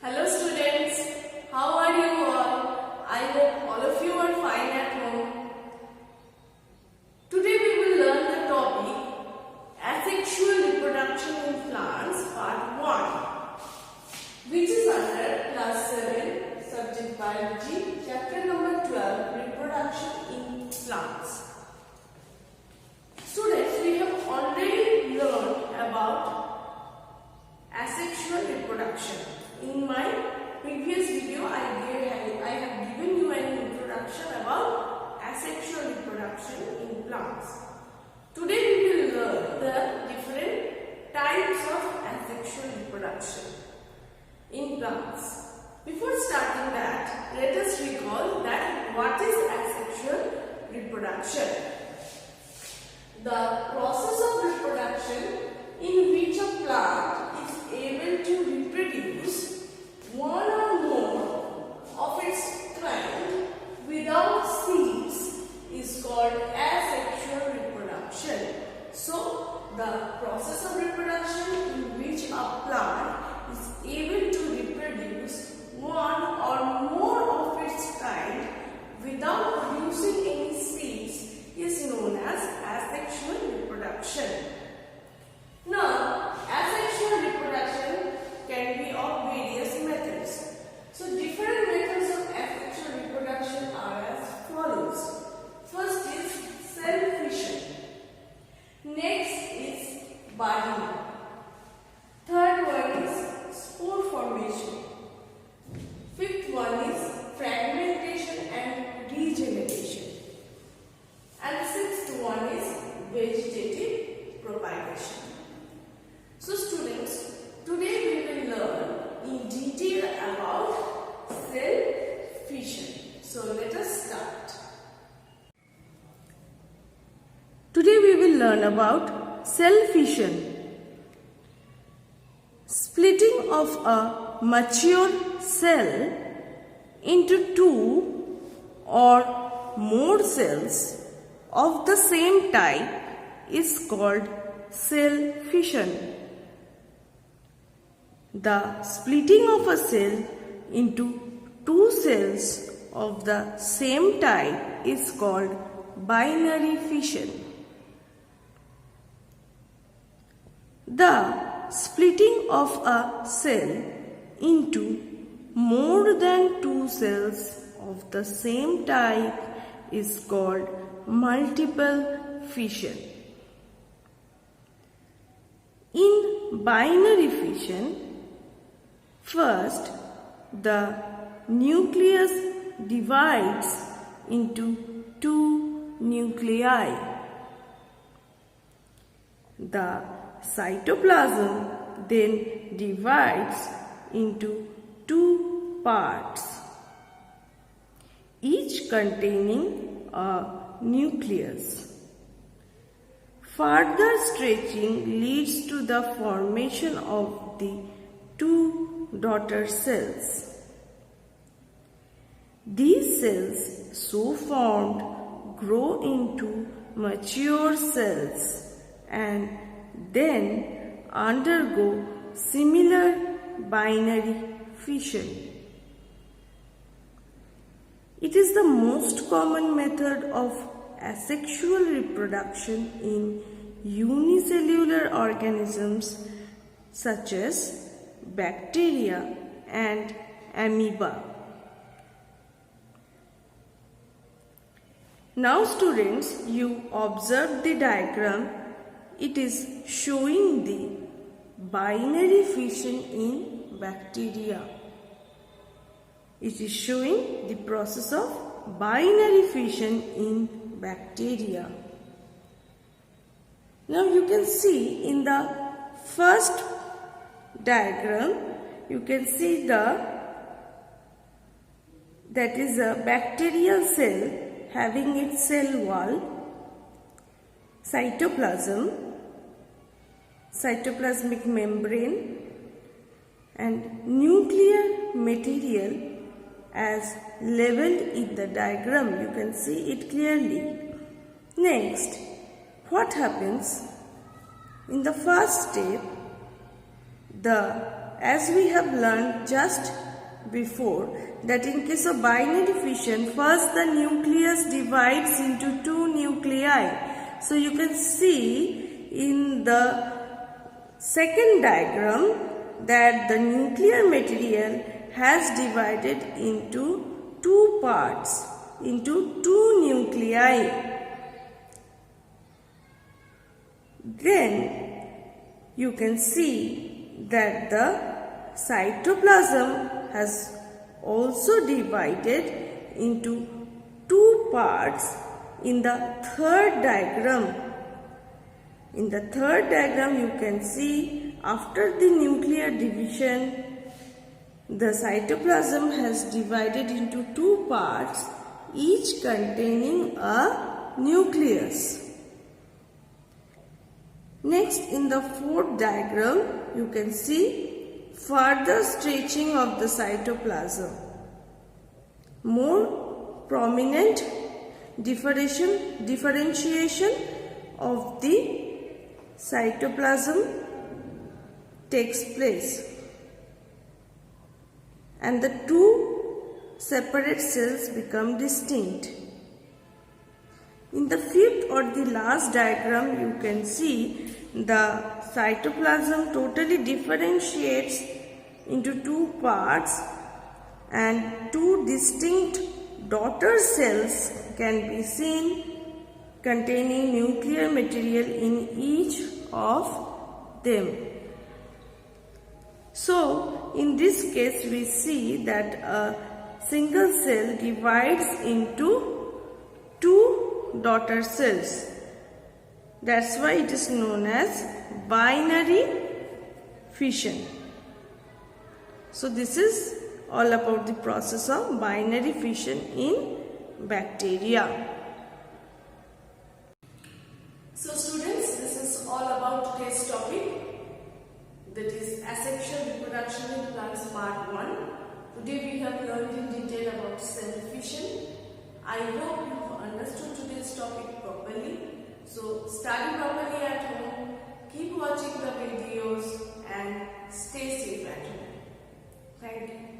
Hello students, how are you all? I hope all of you are fine at home. Today we will learn the topic Asexual Reproduction in Plants Part 1, which is under Class 7, Subject Biology, Chapter number 12, Reproduction in Plants. Students, we have already learned about asexual reproduction. In my previous video, I have given you an introduction about asexual reproduction in plants. Today we will learn the different types of asexual reproduction in plants. Before starting that, let us recall that what is asexual reproduction. The process of reproduction in which a plant is able to reproduce one or more of its kind without seeds is called asexual reproduction. So, the process of reproduction in which a plant is able to reproduce one or more of its kind without producing any seeds is known as asexual reproduction. Now, asexual reproduction can be of various methods. So, different methods of asexual reproduction are as follows. First is cell fission. Next is budding. Third one is spore formation. Fifth one is fragmentation and regeneration. And sixth one is vegetative propagation. So students, today we will learn in detail about cell fission. So let us start. Today we will learn about cell fission. Splitting of a mature cell into two or more cells of the same type is called cell fission. The splitting of a cell into two cells of the same type is called binary fission. The splitting of a cell into more than two cells of the same type is called multiple fission. In binary fission, first the nucleus divides into two nuclei. The cytoplasm then divides into two parts, each containing a nucleus. Further stretching leads to the formation of the two daughter cells. These cells, so formed, grow into mature cells and then undergo similar binary fission. It is the most common method of asexual reproduction in unicellular organisms such as bacteria and amoeba. Now students, you observe the diagram. It is showing the binary fission in bacteria. It is showing the process of binary fission in bacteria. Now you can see in the first diagram, you can see that is a bacterial cell having its cell wall, cytoplasm, cytoplasmic membrane and nuclear material as labeled in the diagram. You can see it clearly. Next, what happens? In the first step, the as we have learned just before, that in case of binary fission, first the nucleus divides into two nuclei. So you can see in the second diagram that the nuclear material has divided into two parts, into two nuclei. Then you can see that the cytoplasm has also divided into two parts in the third diagram. In the third diagram, you can see after the nuclear division, the cytoplasm has divided into two parts, each containing a nucleus. Next, in the fourth diagram, you can see further stretching of the cytoplasm. More prominent differentiation of the cytoplasm takes place, and the two separate cells become distinct. In the fifth or the last diagram, you can see the cytoplasm totally differentiates into two parts, and two distinct daughter cells can be seen containing nuclear material in each of them. So, in this case, we see that a single cell divides into two daughter cells. That's why it is known as binary fission. So this is all about the process of binary fission in bacteria. So students, this is all about today's topic, that is asexual reproduction in plants part 1. Today we have learned in detail about cell fission. I hope you have understood today's topic properly. So study properly at home, keep watching the videos and stay safe at home. Thank you.